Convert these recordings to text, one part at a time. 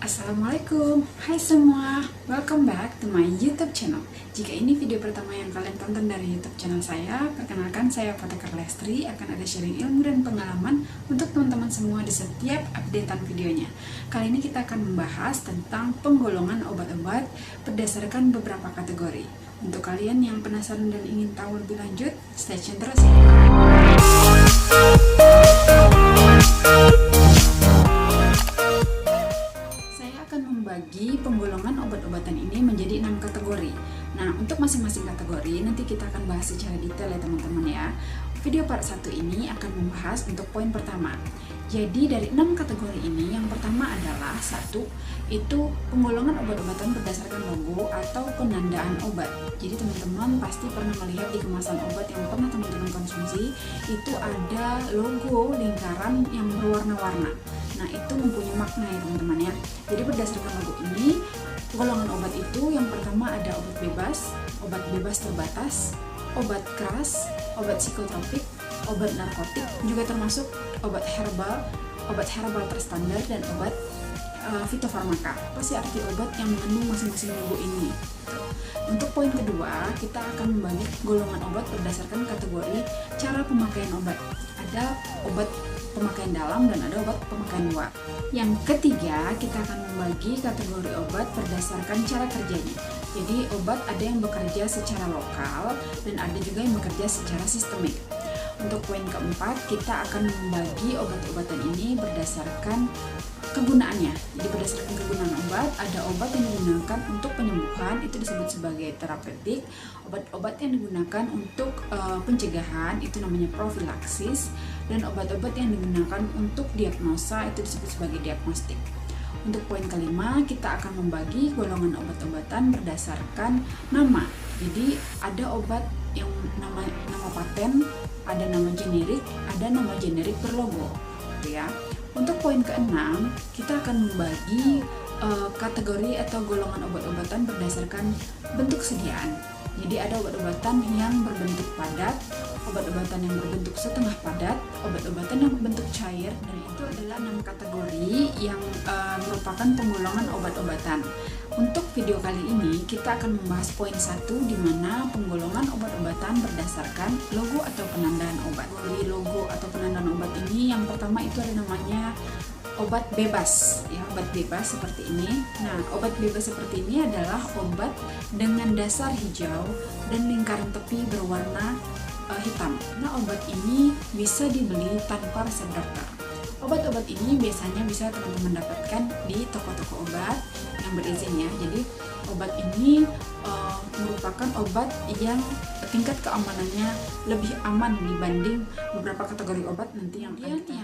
Assalamualaikum, hai semua, welcome back to my YouTube channel. Jika ini video pertama yang kalian tonton dari YouTube channel saya, perkenalkan saya Apoteker Lestri, akan ada sharing ilmu dan pengalaman untuk teman-teman semua di setiap updatean videonya. Kali ini kita akan membahas tentang penggolongan obat-obat berdasarkan beberapa kategori. Untuk kalian yang penasaran dan ingin tahu lebih lanjut, stay tune terus ya. Membagi penggolongan obat-obatan ini menjadi 6 kategori. Nah, untuk masing-masing kategori nanti kita akan bahas secara detail ya teman-teman ya. Video part 1 ini akan membahas untuk poin pertama. Jadi dari 6 kategori ini, yang pertama adalah 1, itu penggolongan obat-obatan berdasarkan logo atau penandaan obat. Jadi teman-teman pasti pernah melihat di kemasan obat yang pernah teman-teman konsumsi, itu ada logo lingkaran yang berwarna-warna. Nah, itu mempunyai makna ya teman-teman ya. Jadi berdasarkan logo ini, golongan obat itu yang pertama ada obat bebas terbatas, obat keras, obat psikotropik, obat narkotik, juga termasuk obat herbal terstandar, dan obat fitofarmaka. Apa sih arti obat yang mengandung masing-masing logo ini? Untuk poin kedua, kita akan membagi golongan obat berdasarkan kategori cara pemakaian obat. Ada obat pemakaian dalam dan ada obat pemakaian luar. Yang ketiga, kita akan membagi kategori obat berdasarkan cara kerjanya. Jadi obat ada yang bekerja secara lokal dan ada juga yang bekerja secara sistemik. Untuk poin keempat, kita akan membagi obat-obatan ini berdasarkan kegunaannya. Jadi berdasarkan kegunaan obat, ada obat yang digunakan untuk penyembuhan, itu disebut sebagai terapeutik. Obat-obat yang digunakan untuk pencegahan, itu namanya profilaksis. Dan obat-obat yang digunakan untuk diagnosa, itu disebut sebagai diagnostik. Untuk poin kelima, kita akan membagi golongan obat-obatan berdasarkan nama. Jadi ada obat yang nama paten, ada nama generik, ada nama generik berlogo, gitu ya. Untuk poin keenam, kita akan membagi kategori atau golongan obat-obatan berdasarkan bentuk sediaan. Jadi ada obat-obatan yang berbentuk padat, obat-obatan yang berbentuk setengah padat, obat-obatan yang berbentuk cair, dan itu adalah 6 kategori yang merupakan penggolongan obat-obatan. Untuk video kali ini kita akan membahas poin 1, di mana penggolongan obat-obatan berdasarkan logo atau penandaan obat. Dari logo atau penandaan obat ini, yang pertama itu ada namanya obat bebas, ya, obat bebas seperti ini. Nah, obat bebas seperti ini adalah obat dengan dasar hijau dan lingkaran tepi berwarna hitam. Nah, obat ini bisa dibeli tanpa resep dokter. Obat-obat ini biasanya bisa teman-teman dapatkan di toko-toko obat yang berizin ya. Jadi obat ini merupakan obat yang tingkat keamanannya lebih aman dibanding beberapa kategori obat nanti yang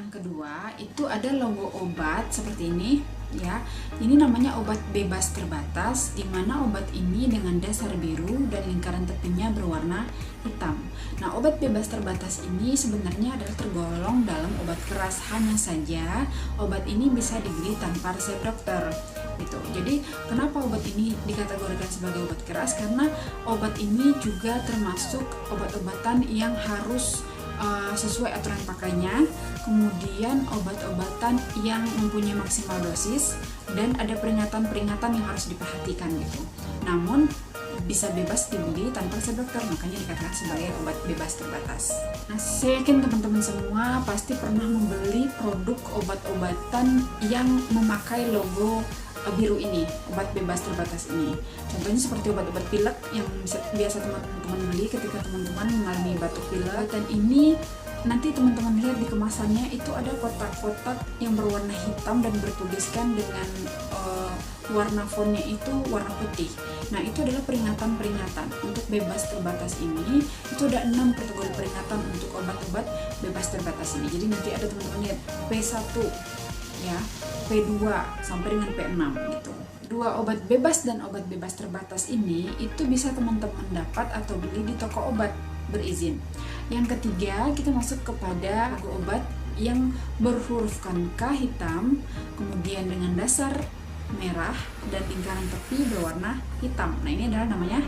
kedua itu ada logo obat seperti ini ya. Ini namanya obat bebas terbatas, di mana obat ini dengan dasar biru dan lingkaran tepinya berwarna hitam. Nah, obat bebas terbatas ini sebenarnya adalah tergolong dalam obat keras, hanya saja obat ini bisa dibeli tanpa resep dokter gitu. Jadi kenapa obat ini dikategorikan sebagai obat keras? Karena obat ini juga termasuk obat-obatan yang harus sesuai aturan pakainya, kemudian obat-obatan yang mempunyai maksimal dosis, dan ada peringatan-peringatan yang harus diperhatikan gitu. Namun bisa bebas dibeli tanpa resep dokter, makanya dikatakan sebagai obat bebas terbatas. Nah, saya yakin teman-teman semua pasti pernah membeli produk obat-obatan yang memakai logo biru ini, obat bebas terbatas ini. Contohnya seperti obat-obat pilek yang biasa teman-teman beli ketika teman-teman mengalami batuk pilek. Dan ini nanti teman-teman lihat di kemasannya itu ada kotak-kotak yang berwarna hitam dan bertuliskan dengan warna fontnya itu warna putih. Nah, itu adalah peringatan-peringatan. Untuk bebas terbatas ini itu ada 6 kategori peringatan untuk obat-obat bebas terbatas ini. Jadi nanti ada teman-teman lihat P1 ya, P2 sampai dengan P6 gitu. Dua obat bebas dan obat bebas terbatas ini itu bisa teman-teman dapat atau beli di toko obat berizin. Yang ketiga, kita masuk kepada logo obat yang berhurufkan K hitam, kemudian dengan dasar merah dan lingkaran tepi berwarna hitam. Nah, ini adalah namanya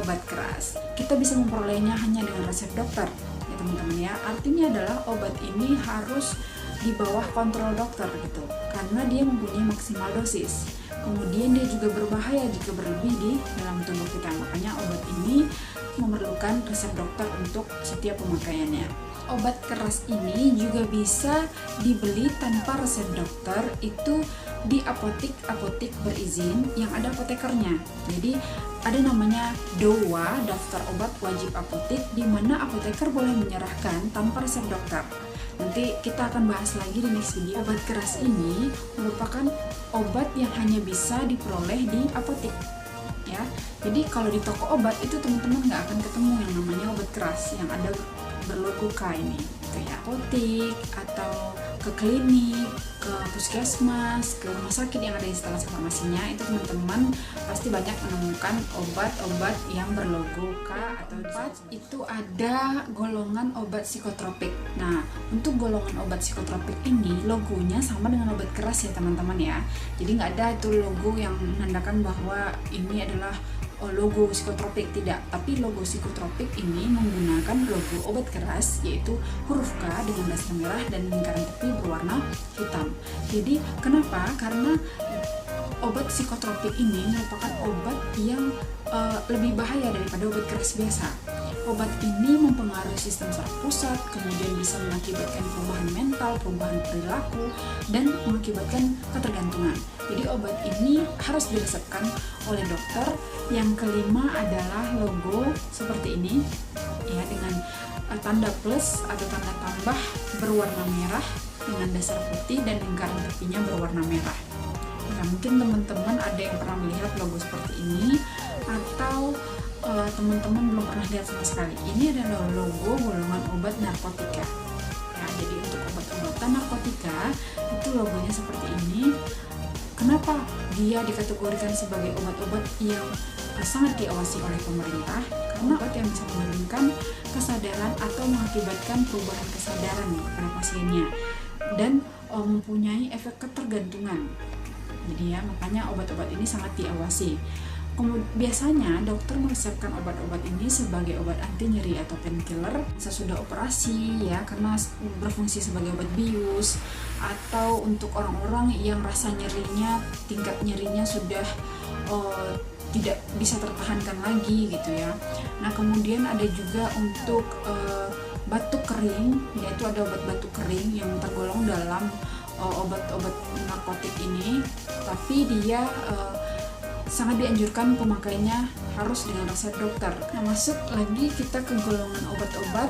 obat keras. Kita bisa memperolehnya hanya dengan resep dokter ya teman-teman ya. Artinya adalah obat ini harus di bawah kontrol dokter gitu, karena dia mempunyai maksimal dosis. Kemudian dia juga berbahaya jika berlebih di dalam tubuh kita. Makanya obat ini memerlukan resep dokter untuk setiap pemakaiannya. Obat keras ini juga bisa dibeli tanpa resep dokter, itu di apotik berizin yang ada apotekernya. Jadi ada namanya DOWA, daftar obat wajib apotik, di mana apoteker boleh menyerahkan tanpa resep dokter. Nanti kita akan bahas lagi di next video. Obat keras ini merupakan obat yang hanya bisa diperoleh di apotik, ya. Jadi kalau di toko obat itu teman-teman nggak akan ketemu yang namanya obat keras yang ada berlogo K ini, gitu ya. Apotik atau ke klinik, ke puskesmas, ke rumah sakit yang ada instalasi farmasinya, itu teman-teman pasti banyak menemukan obat-obat yang berlogo K atau 4. Itu ada golongan obat psikotropik. Nah, untuk golongan obat psikotropik ini logonya sama dengan obat keras ya teman-teman ya. Jadi nggak ada itu logo yang menandakan bahwa ini adalah logo psikotropik, tidak, tapi logo psikotropik ini menggunakan logo obat keras, yaitu huruf K dengan dasar merah dan lingkaran tepi berwarna hitam. Jadi kenapa? Karena obat psikotropik ini merupakan obat yang lebih bahaya daripada obat keras biasa. Obat ini mempengaruhi sistem saraf pusat, kemudian bisa mengakibatkan perubahan mental, perubahan perilaku, dan mengakibatkan ketergantungan. Jadi obat ini harus diresepkan oleh dokter. Yang kelima adalah logo seperti ini, ya, dengan tanda plus atau tanda tambah berwarna merah dengan dasar putih dan lingkaran tepinya berwarna merah. Nah, mungkin teman-teman ada yang pernah melihat logo seperti ini, atau teman-teman belum pernah lihat sama sekali. Ini adalah logo golongan obat narkotika. Ya, jadi untuk obat-obatan narkotika itu logonya seperti ini. Kenapa dia dikategorikan sebagai obat-obat yang sangat diawasi oleh pemerintah? Karena obat yang bisa menurunkan kesadaran atau mengakibatkan perubahan kesadaran pada pasiennya dan mempunyai efek ketergantungan. Jadi ya, makanya obat-obat ini sangat diawasi. Biasanya dokter meresepkan obat-obat ini sebagai obat anti nyeri atau painkiller sesudah operasi, ya, karena berfungsi sebagai obat bius, atau untuk orang-orang yang rasa nyerinya, tingkat nyerinya sudah tidak bisa tertahankan lagi gitu ya. Nah, kemudian ada juga untuk batuk kering, yaitu ada obat batuk kering yang tergolong dalam obat-obat narkotik ini, tapi dia sangat dianjurkan pemakainya harus dengan resep dokter. Nah, masuk lagi kita ke golongan obat-obat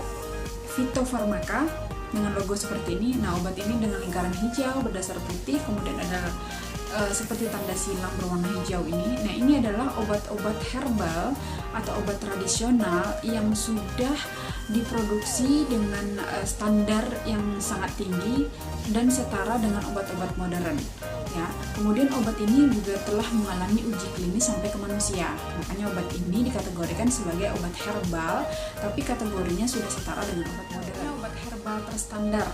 fitofarmaka dengan logo seperti ini. Nah, obat ini dengan lingkaran hijau berdasar putih, kemudian ada seperti tanda silang berwarna hijau ini. Nah, ini adalah obat-obat herbal atau obat tradisional yang sudah diproduksi dengan standar yang sangat tinggi dan setara dengan obat-obat modern. Ya, kemudian obat ini juga telah mengalami uji klinis sampai ke manusia. Makanya obat ini dikategorikan sebagai obat herbal, tapi kategorinya sudah setara dengan obat modern. Obat herbal terstandar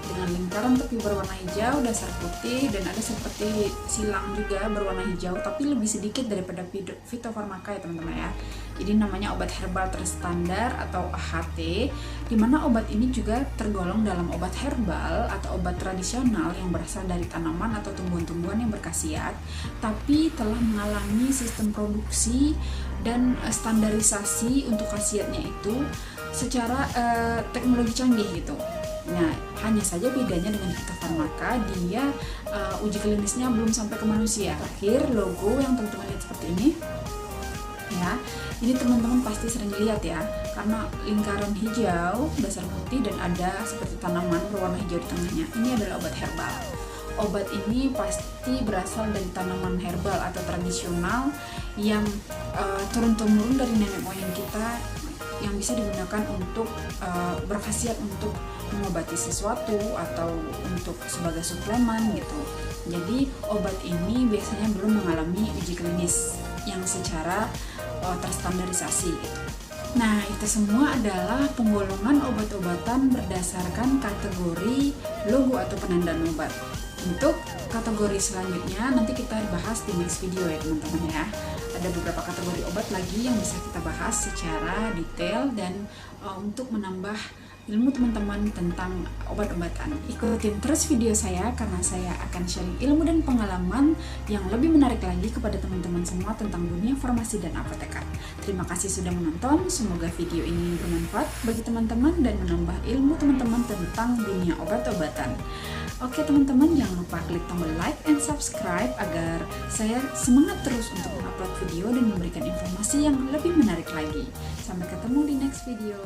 dengan lingkaran tepi berwarna hijau, dasar putih, dan ada seperti silang juga berwarna hijau, tapi lebih sedikit daripada fitofarmaka ya teman-teman ya. Jadi namanya obat herbal terstandar atau AHT, di mana obat ini juga tergolong dalam obat herbal atau obat tradisional yang berasal dari tanaman atau tumbuhan-tumbuhan yang berkhasiat, tapi telah mengalami sistem produksi dan standarisasi untuk khasiatnya itu secara teknologi canggih gitu. Nah, hanya saja bedanya dengan fitofarmaka, dia uji klinisnya belum sampai ke manusia. Terakhir, logo yang teman-teman lihat seperti ini. Ya, ini teman-teman pasti sering lihat ya, karena lingkaran hijau, dasar putih, dan ada seperti tanaman berwarna hijau di tengahnya. Ini adalah obat herbal. Obat ini pasti berasal dari tanaman herbal atau tradisional yang turun-temurun dari nenek moyang kita, yang bisa digunakan untuk berkhasiat untuk mengobati sesuatu atau untuk sebagai suplemen gitu. Jadi obat ini biasanya belum mengalami uji klinis yang secara terstandarisasi gitu. Nah, itu semua adalah penggolongan obat-obatan berdasarkan kategori logo atau penandaan obat. Untuk kategori selanjutnya nanti kita bahas di next video ya teman-teman ya. Ada beberapa kategori obat lagi yang bisa kita bahas secara detail dan untuk menambah ilmu teman-teman tentang obat-obatan. Ikutin terus video saya karena saya akan sharing ilmu dan pengalaman yang lebih menarik lagi kepada teman-teman semua tentang dunia farmasi dan apoteker. Terima kasih sudah menonton, semoga video ini bermanfaat bagi teman-teman dan menambah ilmu teman-teman tentang dunia obat-obatan. Oke teman-teman, jangan lupa klik tombol like and subscribe agar saya semangat terus untuk mengupload video dan memberikan informasi yang lebih menarik lagi. Sampai ketemu di next video.